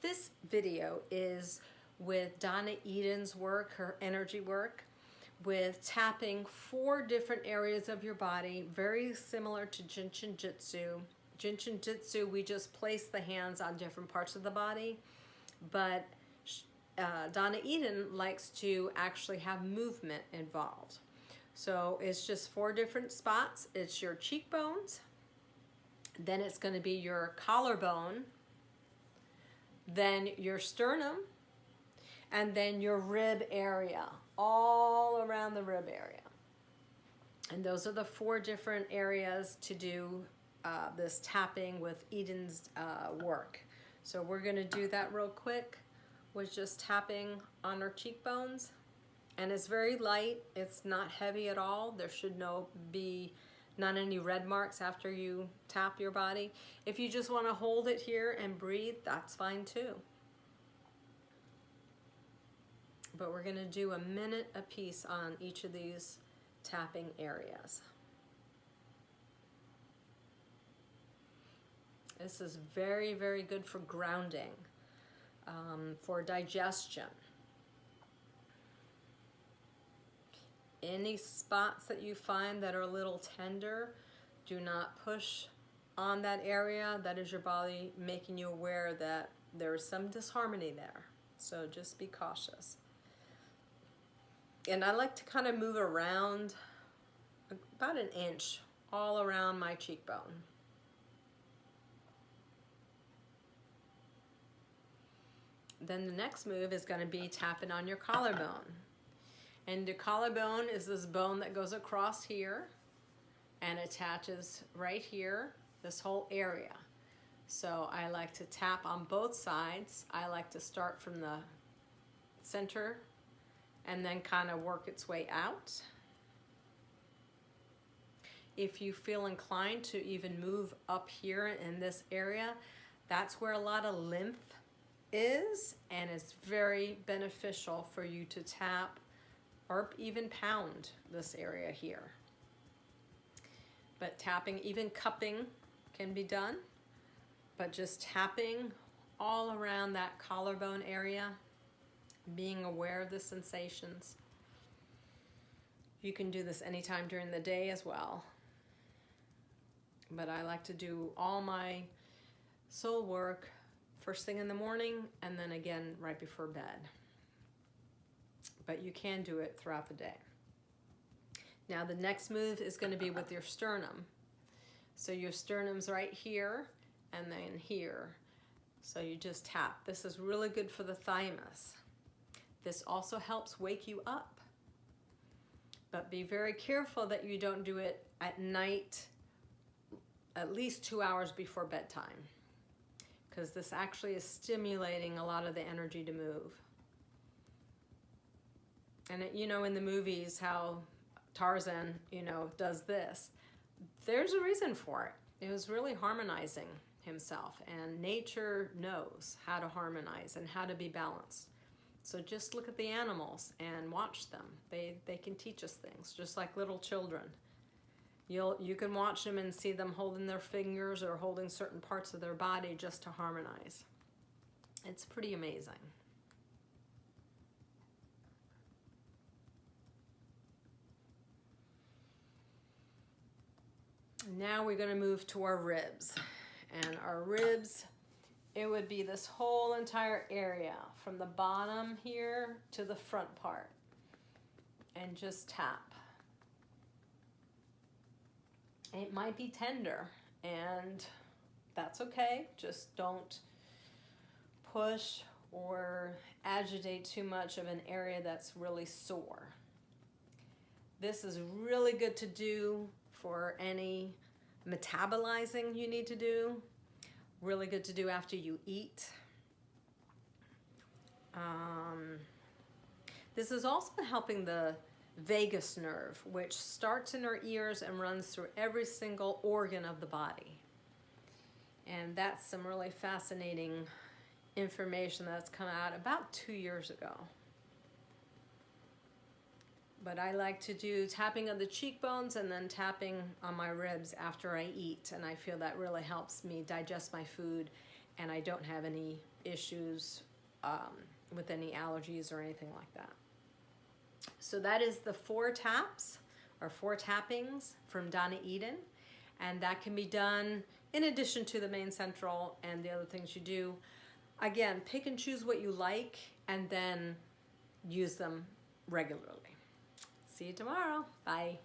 This video is with Donna Eden's work, her energy work, with tapping 4 different areas of your body, very similar to Jinshin Jitsu. Jinshin Jitsu, we just place the hands on different parts of the body, but Donna Eden likes to actually have movement involved. So it's just 4 different spots. It's your cheekbones, then it's going to be your collarbone, then your sternum, and then your rib area, all around the rib area. And those are the 4 different areas to do this tapping with Eden's work. So we're going to do that real quick with just tapping on our cheekbones. And it's very light. It's not heavy at all. There should be not any red marks after you tap your body. If you just want to hold it here and breathe, that's fine too. But we're going to do a minute a piece on each of these tapping areas. This is very, very good for grounding, for digestion. Any spots that you find that are a little tender, do not push on that area. That is your body making you aware that there is some disharmony there. So just be cautious. And I like to kind of move around about 1 inch all around my cheekbone. Then the next move is going to be tapping on your collarbone. And the collarbone is this bone that goes across here and attaches right here, this whole area. So I like to tap on both sides. I like to start from the center and then kind of work its way out. If you feel inclined to even move up here in this area, that's where a lot of lymph is, and it's very beneficial for you to tap or even pound this area here. But tapping, even cupping can be done, but just tapping all around that collarbone area, being aware of the sensations. You can do this anytime during the day as well. But I like to do all my soul work first thing in the morning and then again right before bed. But you can do it throughout the day. Now the next move is going to be with your sternum. So your sternum's right here and then here. So you just tap. This is really good for the thymus. This also helps wake you up. But be very careful that you don't do it at night, at least 2 hours before bedtime, because this actually is stimulating a lot of the energy to move. And you know, in the movies, how Tarzan, does this. There's a reason for it. It was really harmonizing himself, and nature knows how to harmonize and how to be balanced. So just look at the animals and watch them. They can teach us things, just like little children. You can watch them and see them holding their fingers or holding certain parts of their body just to harmonize. It's pretty amazing. Now we're going to move to our ribs. And our ribs, it would be this whole entire area from the bottom here to the front part. And just tap. It might be tender, and that's okay. Just don't push or agitate too much of an area that's really sore. This is really good to do for any metabolizing you need to do. Really good to do after you eat. This is also helping the vagus nerve, which starts in our ears and runs through every single organ of the body. And that's some really fascinating information that's come out about 2 years ago. But I like to do tapping of the cheekbones and then tapping on my ribs after I eat, and I feel that really helps me digest my food and I don't have any issues with any allergies or anything like that. So that is the 4 taps or 4 tappings from Donna Eden, and that can be done in addition to the main central and the other things you do. Again, pick and choose what you like and then use them regularly. See you tomorrow. Bye.